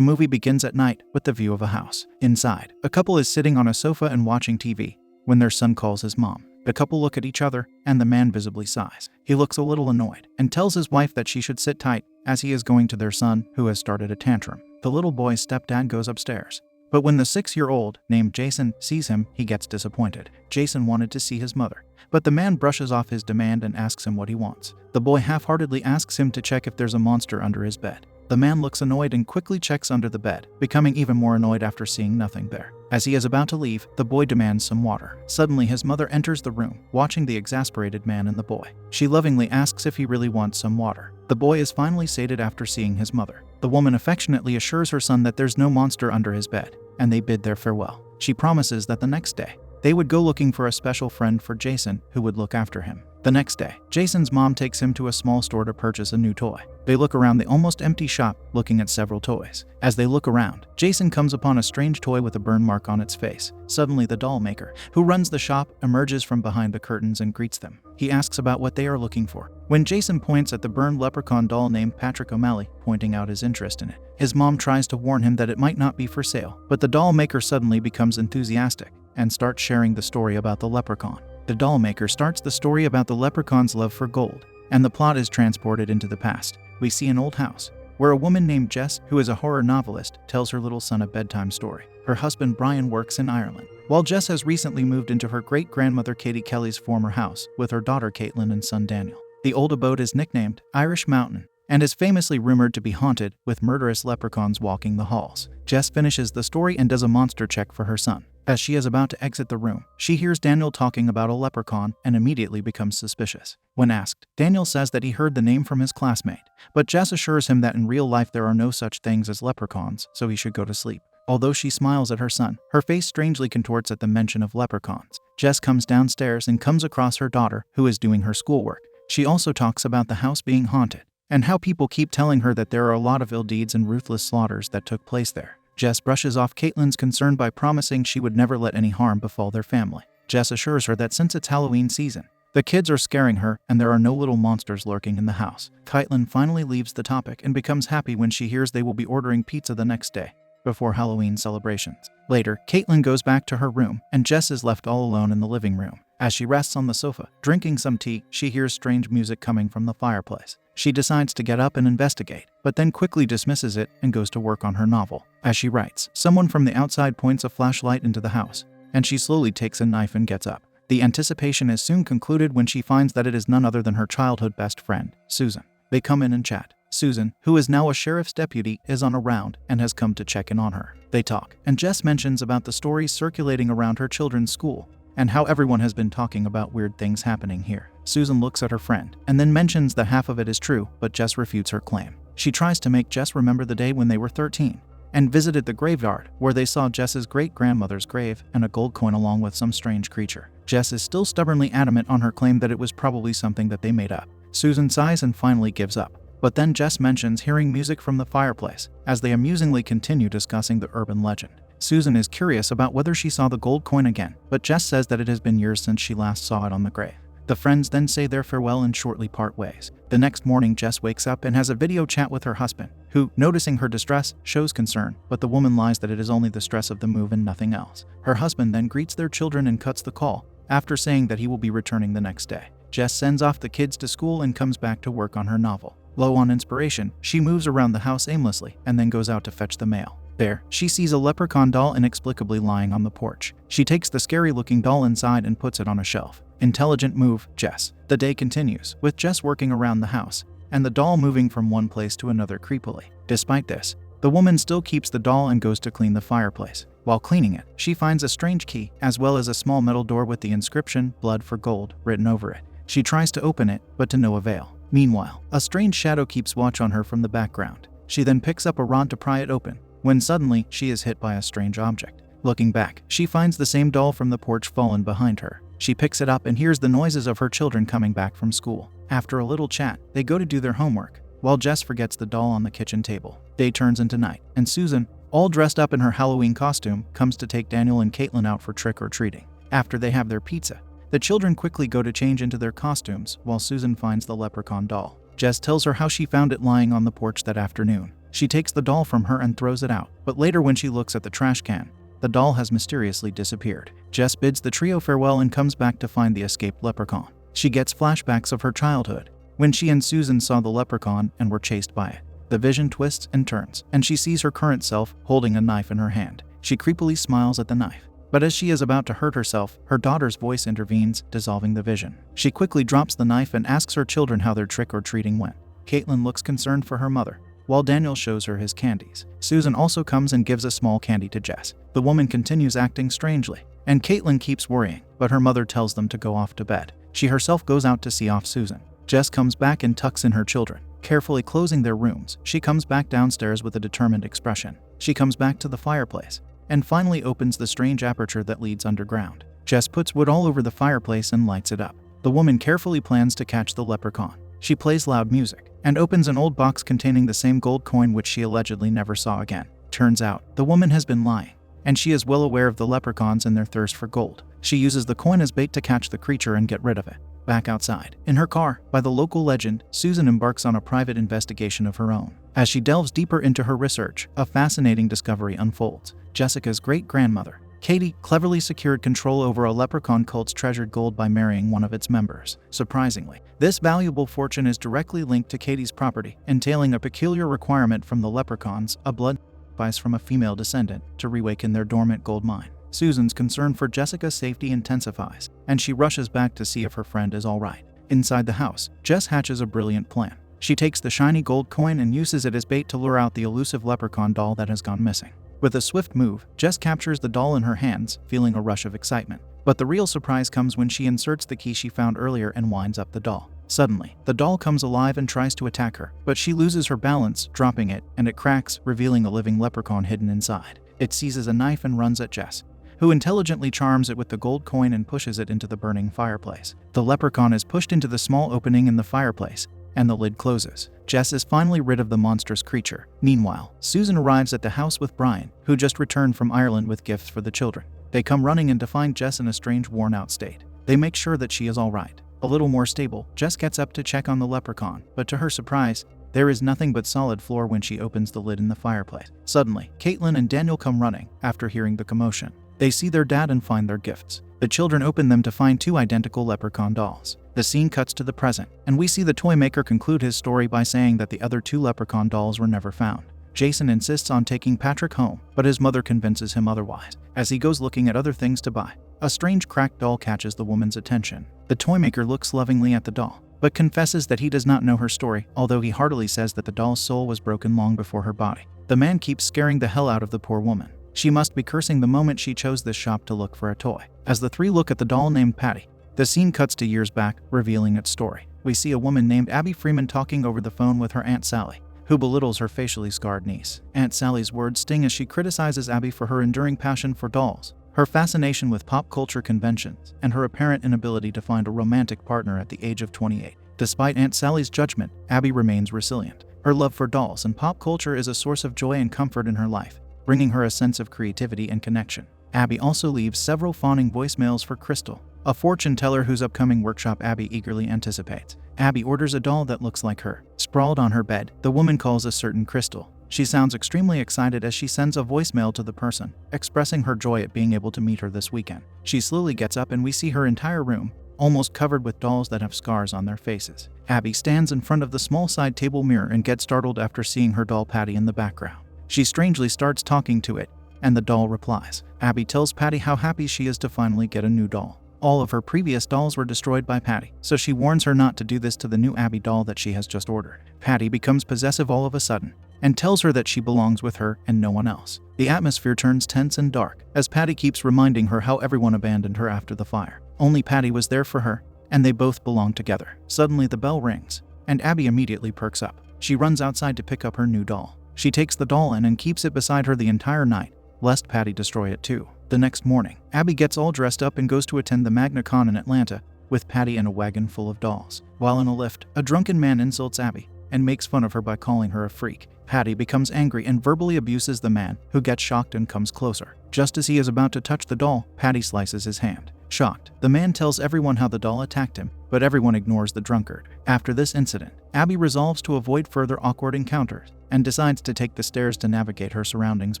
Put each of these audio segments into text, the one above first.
The movie begins at night with the view of a house. Inside, a couple is sitting on a sofa and watching TV when their son calls his mom. The couple look at each other, and the man visibly sighs. He looks a little annoyed and tells his wife that she should sit tight as he is going to their son, who has started a tantrum. The little boy's stepdad goes upstairs. But when the 6-year-old, named Jason, sees him, he gets disappointed. Jason wanted to see his mother, but the man brushes off his demand and asks him what he wants. The boy half-heartedly asks him to check if there's a monster under his bed. The man looks annoyed and quickly checks under the bed, becoming even more annoyed after seeing nothing there. As he is about to leave, the boy demands some water. Suddenly, his mother enters the room, watching the exasperated man and the boy. She lovingly asks if he really wants some water. The boy is finally sated after seeing his mother. The woman affectionately assures her son that there's no monster under his bed, and they bid their farewell. She promises that the next day, they would go looking for a special friend for Jason who would look after him. The next day, Jason's mom takes him to a small store to purchase a new toy. They look around the almost empty shop, looking at several toys. As they look around, Jason comes upon a strange toy with a burn mark on its face. Suddenly, the doll maker, who runs the shop, emerges from behind the curtains and greets them. He asks about what they are looking for. When Jason points at the burned leprechaun doll named Patrick O'Malley, pointing out his interest in it, his mom tries to warn him that it might not be for sale, but the doll maker suddenly becomes enthusiastic and starts sharing the story about the leprechaun. The doll maker starts the story about the leprechaun's love for gold, and the plot is transported into the past. We see an old house, where a woman named Jess, who is a horror novelist, tells her little son a bedtime story. Her husband Brian works in Ireland, while Jess has recently moved into her great-grandmother Katie Kelly's former house with her daughter Caitlin and son Daniel. The old abode is nicknamed Irish Mountain, and is famously rumored to be haunted with murderous leprechauns walking the halls. Jess finishes the story and does a monster check for her son. As she is about to exit the room, she hears Daniel talking about a leprechaun and immediately becomes suspicious. When asked, Daniel says that he heard the name from his classmate, but Jess assures him that in real life there are no such things as leprechauns, so he should go to sleep. Although she smiles at her son, her face strangely contorts at the mention of leprechauns. Jess comes downstairs and comes across her daughter, who is doing her schoolwork. She also talks about the house being haunted, and how people keep telling her that there are a lot of ill deeds and ruthless slaughters that took place there. Jess brushes off Caitlin's concern by promising she would never let any harm befall their family. Jess assures her that since it's Halloween season, the kids are scaring her and there are no little monsters lurking in the house. Caitlin finally leaves the topic and becomes happy when she hears they will be ordering pizza the next day, before Halloween celebrations. Later, Caitlin goes back to her room, and Jess is left all alone in the living room. As she rests on the sofa, drinking some tea, she hears strange music coming from the fireplace. She decides to get up and investigate, but then quickly dismisses it and goes to work on her novel. As she writes, someone from the outside points a flashlight into the house, and she slowly takes a knife and gets up. The anticipation is soon concluded when she finds that it is none other than her childhood best friend, Susan. They come in and chat. Susan, who is now a sheriff's deputy, is on a round and has come to check in on her. They talk, and Jess mentions about the stories circulating around her children's school, and how everyone has been talking about weird things happening here. Susan looks at her friend, and then mentions that half of it is true, but Jess refutes her claim. She tries to make Jess remember the day when they were 13, and visited the graveyard, where they saw Jess's great-grandmother's grave and a gold coin along with some strange creature. Jess is still stubbornly adamant on her claim that it was probably something that they made up. Susan sighs and finally gives up. But then Jess mentions hearing music from the fireplace, as they amusingly continue discussing the urban legend. Susan is curious about whether she saw the gold coin again, but Jess says that it has been years since she last saw it on the grave. The friends then say their farewell and shortly part ways. The next morning, Jess wakes up and has a video chat with her husband, who, noticing her distress, shows concern, but the woman lies that it is only the stress of the move and nothing else. Her husband then greets their children and cuts the call, after saying that he will be returning the next day. Jess sends off the kids to school and comes back to work on her novel. Low on inspiration, she moves around the house aimlessly and then goes out to fetch the mail. There, she sees a leprechaun doll inexplicably lying on the porch. She takes the scary-looking doll inside and puts it on a shelf. Intelligent move, Jess. The day continues, with Jess working around the house, and the doll moving from one place to another creepily. Despite this, the woman still keeps the doll and goes to clean the fireplace. While cleaning it, she finds a strange key, as well as a small metal door with the inscription, "Blood for Gold," written over it. She tries to open it, but to no avail. Meanwhile, a strange shadow keeps watch on her from the background. She then picks up a rod to pry it open, when suddenly, she is hit by a strange object. Looking back, she finds the same doll from the porch fallen behind her. She picks it up and hears the noises of her children coming back from school. After a little chat, they go to do their homework, while Jess forgets the doll on the kitchen table. Day turns into night, and Susan, all dressed up in her Halloween costume, comes to take Daniel and Caitlin out for trick-or-treating. After they have their pizza, the children quickly go to change into their costumes while Susan finds the leprechaun doll. Jess tells her how she found it lying on the porch that afternoon. She takes the doll from her and throws it out, but later when she looks at the trash can, the doll has mysteriously disappeared. Jess bids the trio farewell and comes back to find the escaped leprechaun. She gets flashbacks of her childhood, when she and Susan saw the leprechaun and were chased by it. The vision twists and turns, and she sees her current self holding a knife in her hand. She creepily smiles at the knife. But as she is about to hurt herself, her daughter's voice intervenes, dissolving the vision. She quickly drops the knife and asks her children how their trick-or-treating went. Caitlin looks concerned for her mother, while Daniel shows her his candies. Susan also comes and gives a small candy to Jess. The woman continues acting strangely, and Caitlin keeps worrying, but her mother tells them to go off to bed. She herself goes out to see off Susan. Jess comes back and tucks in her children, carefully closing their rooms. She comes back downstairs with a determined expression. She comes back to the fireplace, and finally opens the strange aperture that leads underground. Jess puts wood all over the fireplace and lights it up. The woman carefully plans to catch the leprechaun. She plays loud music, and opens an old box containing the same gold coin which she allegedly never saw again. Turns out, the woman has been lying, and she is well aware of the leprechauns and their thirst for gold. She uses the coin as bait to catch the creature and get rid of it. Back outside, in her car, by the local legend, Susan embarks on a private investigation of her own. As she delves deeper into her research, a fascinating discovery unfolds. Jessica's great-grandmother, Katie, cleverly secured control over a leprechaun cult's treasured gold by marrying one of its members. Surprisingly, this valuable fortune is directly linked to Katie's property, entailing a peculiar requirement from the leprechauns, a blood sacrifice from a female descendant, to reawaken their dormant gold mine. Susan's concern for Jessica's safety intensifies, and she rushes back to see if her friend is all right. Inside the house, Jess hatches a brilliant plan. She takes the shiny gold coin and uses it as bait to lure out the elusive leprechaun doll that has gone missing. With a swift move, Jess captures the doll in her hands, feeling a rush of excitement. But the real surprise comes when she inserts the key she found earlier and winds up the doll. Suddenly, the doll comes alive and tries to attack her, but she loses her balance, dropping it, and it cracks, revealing a living leprechaun hidden inside. It seizes a knife and runs at Jess, who intelligently charms it with the gold coin and pushes it into the burning fireplace. The leprechaun is pushed into the small opening in the fireplace, and the lid closes. Jess is finally rid of the monstrous creature. Meanwhile, Susan arrives at the house with Brian, who just returned from Ireland with gifts for the children. They come running in to find Jess in a strange, worn-out state. They make sure that she is all right. A little more stable, Jess gets up to check on the leprechaun, but to her surprise, there is nothing but solid floor when she opens the lid in the fireplace. Suddenly, Caitlin and Daniel come running, after hearing the commotion. They see their dad and find their gifts. The children open them to find two identical leprechaun dolls. The scene cuts to the present, and we see the toy maker conclude his story by saying that the other two leprechaun dolls were never found. Jason insists on taking Patrick home, but his mother convinces him otherwise. As he goes looking at other things to buy, a strange cracked doll catches the woman's attention. The toy maker looks lovingly at the doll, but confesses that he does not know her story, although he heartily says that the doll's soul was broken long before her body. The man keeps scaring the hell out of the poor woman. She must be cursing the moment she chose this shop to look for a toy. As the three look at the doll named Patty, the scene cuts to years back, revealing its story. We see a woman named Abby Freeman talking over the phone with her Aunt Sally, who belittles her facially scarred niece. Aunt Sally's words sting as she criticizes Abby for her enduring passion for dolls, her fascination with pop culture conventions, and her apparent inability to find a romantic partner at the age of 28. Despite Aunt Sally's judgment, Abby remains resilient. Her love for dolls and pop culture is a source of joy and comfort in her life, bringing her a sense of creativity and connection. Abby also leaves several fawning voicemails for Crystal, a fortune teller whose upcoming workshop Abby eagerly anticipates. Abby orders a doll that looks like her. Sprawled on her bed, the woman calls a certain Crystal. She sounds extremely excited as she sends a voicemail to the person, expressing her joy at being able to meet her this weekend. She slowly gets up and we see her entire room, almost covered with dolls that have scars on their faces. Abby stands in front of the small side table mirror and gets startled after seeing her doll Patty in the background. She strangely starts talking to it, and the doll replies. Abby tells Patty how happy she is to finally get a new doll. All of her previous dolls were destroyed by Patty, so she warns her not to do this to the new Abby doll that she has just ordered. Patty becomes possessive all of a sudden, and tells her that she belongs with her and no one else. The atmosphere turns tense and dark, as Patty keeps reminding her how everyone abandoned her after the fire. Only Patty was there for her, and they both belong together. Suddenly the bell rings, and Abby immediately perks up. She runs outside to pick up her new doll. She takes the doll in and keeps it beside her the entire night, lest Patty destroy it too. The next morning, Abby gets all dressed up and goes to attend the Magna Con in Atlanta, with Patty in a wagon full of dolls. While in a lift, a drunken man insults Abby and makes fun of her by calling her a freak. Patty becomes angry and verbally abuses the man, who gets shocked and comes closer. Just as he is about to touch the doll, Patty slices his hand. Shocked, the man tells everyone how the doll attacked him, but everyone ignores the drunkard. After this incident, Abby resolves to avoid further awkward encounters and decides to take the stairs to navigate her surroundings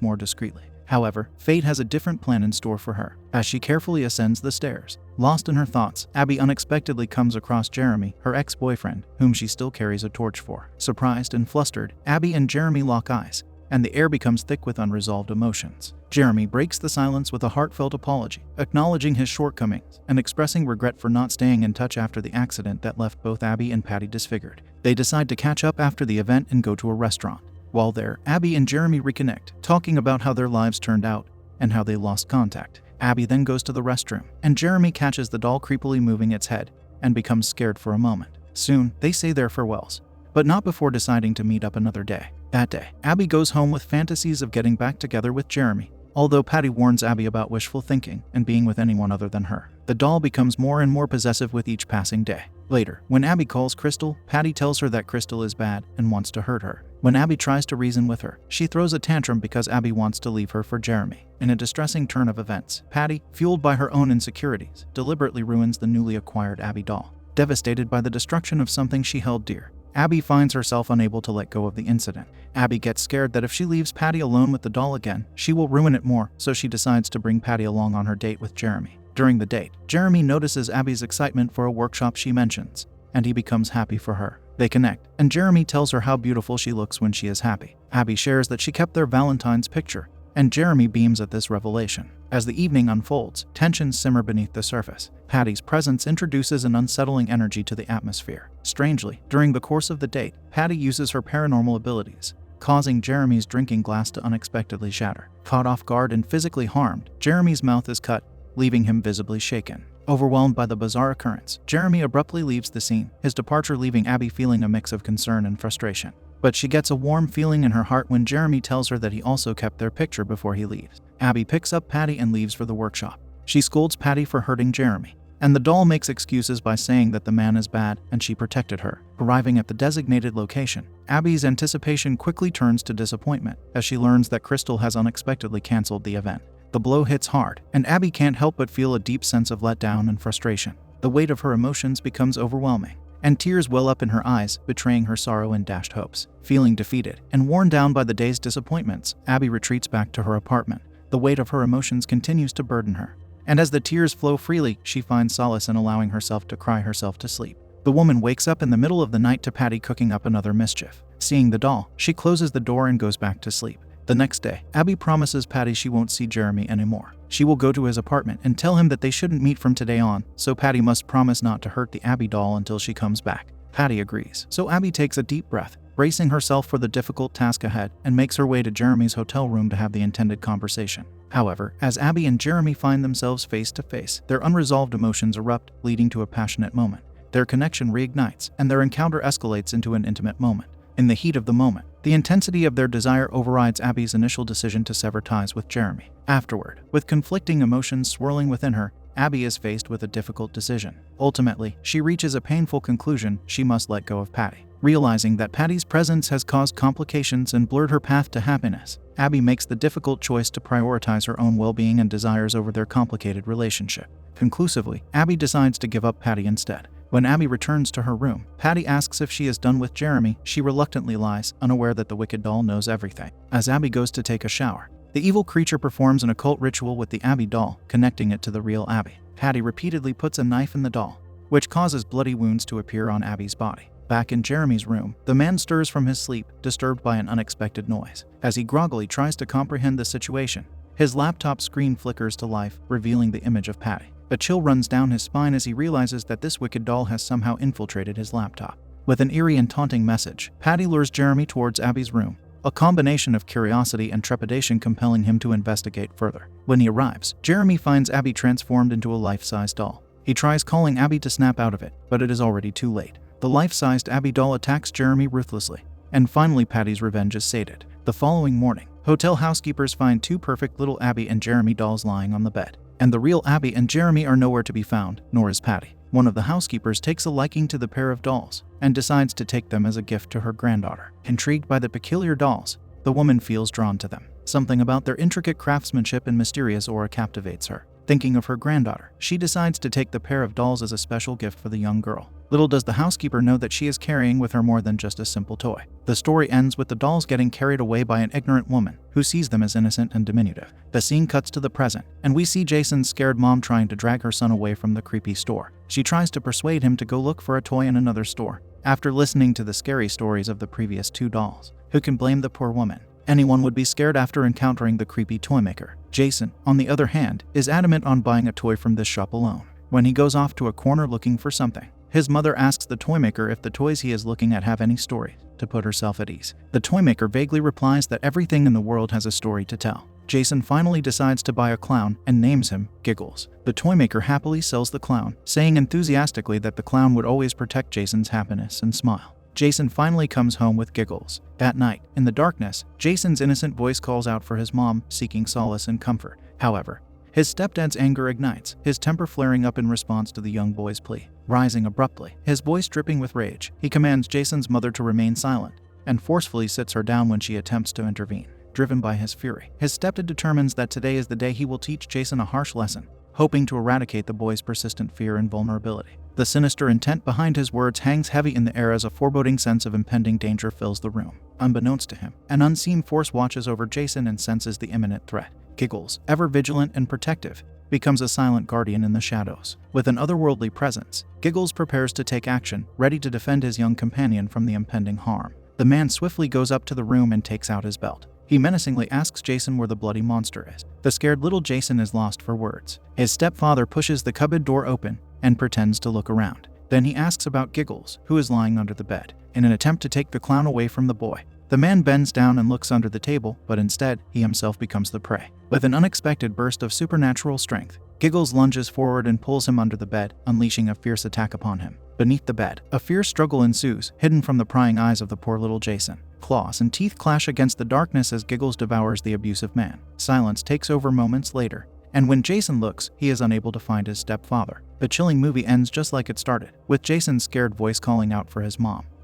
more discreetly. However, fate has a different plan in store for her. As she carefully ascends the stairs, lost in her thoughts, Abby unexpectedly comes across Jeremy, her ex-boyfriend, whom she still carries a torch for. Surprised and flustered, Abby and Jeremy lock eyes, and the air becomes thick with unresolved emotions. Jeremy breaks the silence with a heartfelt apology, acknowledging his shortcomings and expressing regret for not staying in touch after the accident that left both Abby and Patty disfigured. They decide to catch up after the event and go to a restaurant. While there, Abby and Jeremy reconnect, talking about how their lives turned out and how they lost contact. Abby then goes to the restroom, and Jeremy catches the doll creepily moving its head and becomes scared for a moment. Soon, they say their farewells, but not before deciding to meet up another day. That day, Abby goes home with fantasies of getting back together with Jeremy, although Patty warns Abby about wishful thinking and being with anyone other than her. The doll becomes more and more possessive with each passing day. Later, when Abby calls Crystal, Patty tells her that Crystal is bad and wants to hurt her. When Abby tries to reason with her, she throws a tantrum because Abby wants to leave her for Jeremy. In a distressing turn of events, Patty, fueled by her own insecurities, deliberately ruins the newly acquired Abby doll. Devastated by the destruction of something she held dear, Abby finds herself unable to let go of the incident. Abby gets scared that if she leaves Patty alone with the doll again, she will ruin it more, so she decides to bring Patty along on her date with Jeremy. During the date, Jeremy notices Abby's excitement for a workshop she mentions, and he becomes happy for her. They connect, and Jeremy tells her how beautiful she looks when she is happy. Abby shares that she kept their Valentine's picture, and Jeremy beams at this revelation. As the evening unfolds, tensions simmer beneath the surface. Patty's presence introduces an unsettling energy to the atmosphere. Strangely, during the course of the date, Patty uses her paranormal abilities, causing Jeremy's drinking glass to unexpectedly shatter. Caught off guard and physically harmed, Jeremy's mouth is cut, leaving him visibly shaken. Overwhelmed by the bizarre occurrence, Jeremy abruptly leaves the scene, his departure leaving Abby feeling a mix of concern and frustration. But she gets a warm feeling in her heart when Jeremy tells her that he also kept their picture before he leaves. Abby picks up Patty and leaves for the workshop. She scolds Patty for hurting Jeremy, and the doll makes excuses by saying that the man is bad and she protected her. Arriving at the designated location, Abby's anticipation quickly turns to disappointment as she learns that Crystal has unexpectedly canceled the event. The blow hits hard, and Abby can't help but feel a deep sense of letdown and frustration. The weight of her emotions becomes overwhelming, and tears well up in her eyes, betraying her sorrow and dashed hopes. Feeling defeated and worn down by the day's disappointments, Abby retreats back to her apartment. The weight of her emotions continues to burden her, and as the tears flow freely, she finds solace in allowing herself to cry herself to sleep. The woman wakes up in the middle of the night to Patty cooking up another mischief. Seeing the doll, she closes the door and goes back to sleep. The next day, Abby promises Patty she won't see Jeremy anymore. She will go to his apartment and tell him that they shouldn't meet from today on, so Patty must promise not to hurt the Abby doll until she comes back. Patty agrees, so Abby takes a deep breath, bracing herself for the difficult task ahead, and makes her way to Jeremy's hotel room to have the intended conversation. However, as Abby and Jeremy find themselves face to face, their unresolved emotions erupt, leading to a passionate moment. Their connection reignites, and their encounter escalates into an intimate moment. In the heat of the moment, the intensity of their desire overrides Abby's initial decision to sever ties with Jeremy. Afterward, with conflicting emotions swirling within her, Abby is faced with a difficult decision. Ultimately, she reaches a painful conclusion: she must let go of Patty. Realizing that Patty's presence has caused complications and blurred her path to happiness, Abby makes the difficult choice to prioritize her own well-being and desires over their complicated relationship. Conclusively, Abby decides to give up Patty instead. When Abby returns to her room, Patty asks if she is done with Jeremy. She reluctantly lies, unaware that the wicked doll knows everything. As Abby goes to take a shower, the evil creature performs an occult ritual with the Abby doll, connecting it to the real Abby. Patty repeatedly puts a knife in the doll, which causes bloody wounds to appear on Abby's body. Back in Jeremy's room, the man stirs from his sleep, disturbed by an unexpected noise. As he groggily tries to comprehend the situation, his laptop screen flickers to life, revealing the image of Patty. A chill runs down his spine as he realizes that this wicked doll has somehow infiltrated his laptop. With an eerie and taunting message, Patty lures Jeremy towards Abby's room, a combination of curiosity and trepidation compelling him to investigate further. When he arrives, Jeremy finds Abby transformed into a life-size doll. He tries calling Abby to snap out of it, but it is already too late. The life-sized Abby doll attacks Jeremy ruthlessly, and finally Patty's revenge is sated. The following morning, hotel housekeepers find two perfect little Abby and Jeremy dolls lying on the bed. And the real Abby and Jeremy are nowhere to be found, nor is Patty. One of the housekeepers takes a liking to the pair of dolls and decides to take them as a gift to her granddaughter. Intrigued by the peculiar dolls, the woman feels drawn to them. Something about their intricate craftsmanship and mysterious aura captivates her. Thinking of her granddaughter, she decides to take the pair of dolls as a special gift for the young girl. Little does the housekeeper know that she is carrying with her more than just a simple toy. The story ends with the dolls getting carried away by an ignorant woman who sees them as innocent and diminutive. The scene cuts to the present, and we see Jason's scared mom trying to drag her son away from the creepy store. She tries to persuade him to go look for a toy in another store. After listening to the scary stories of the previous two dolls, who can blame the poor woman? Anyone would be scared after encountering the creepy toy maker. Jason, on the other hand, is adamant on buying a toy from this shop alone. When he goes off to a corner looking for something, his mother asks the toy maker if the toys he is looking at have any stories, to put herself at ease. The toy maker vaguely replies that everything in the world has a story to tell. Jason finally decides to buy a clown and names him Giggles. The toy maker happily sells the clown, saying enthusiastically that the clown would always protect Jason's happiness and smile. Jason finally comes home with Giggles. That night, in the darkness, Jason's innocent voice calls out for his mom, seeking solace and comfort. However, his stepdad's anger ignites, his temper flaring up in response to the young boy's plea. Rising abruptly, his voice dripping with rage, he commands Jason's mother to remain silent and forcefully sits her down when she attempts to intervene. Driven by his fury, his stepdad determines that today is the day he will teach Jason a harsh lesson, hoping to eradicate the boy's persistent fear and vulnerability. The sinister intent behind his words hangs heavy in the air as a foreboding sense of impending danger fills the room. Unbeknownst to him, an unseen force watches over Jason and senses the imminent threat. Giggles, ever vigilant and protective, becomes a silent guardian in the shadows. With an otherworldly presence, Giggles prepares to take action, ready to defend his young companion from the impending harm. The man swiftly goes up to the room and takes out his belt. He menacingly asks Jason where the bloody monster is. The scared little Jason is lost for words. His stepfather pushes the cupboard door open and pretends to look around. Then he asks about Giggles, who is lying under the bed. In an attempt to take the clown away from the boy, the man bends down and looks under the table, but instead, he himself becomes the prey. With an unexpected burst of supernatural strength, Giggles lunges forward and pulls him under the bed, unleashing a fierce attack upon him. Beneath the bed, a fierce struggle ensues, hidden from the prying eyes of the poor little Jason. Claws and teeth clash against the darkness as Giggles devours the abusive man. Silence takes over moments later, and when Jason looks, he is unable to find his stepfather. The chilling movie ends just like it started, with Jason's scared voice calling out for his mom.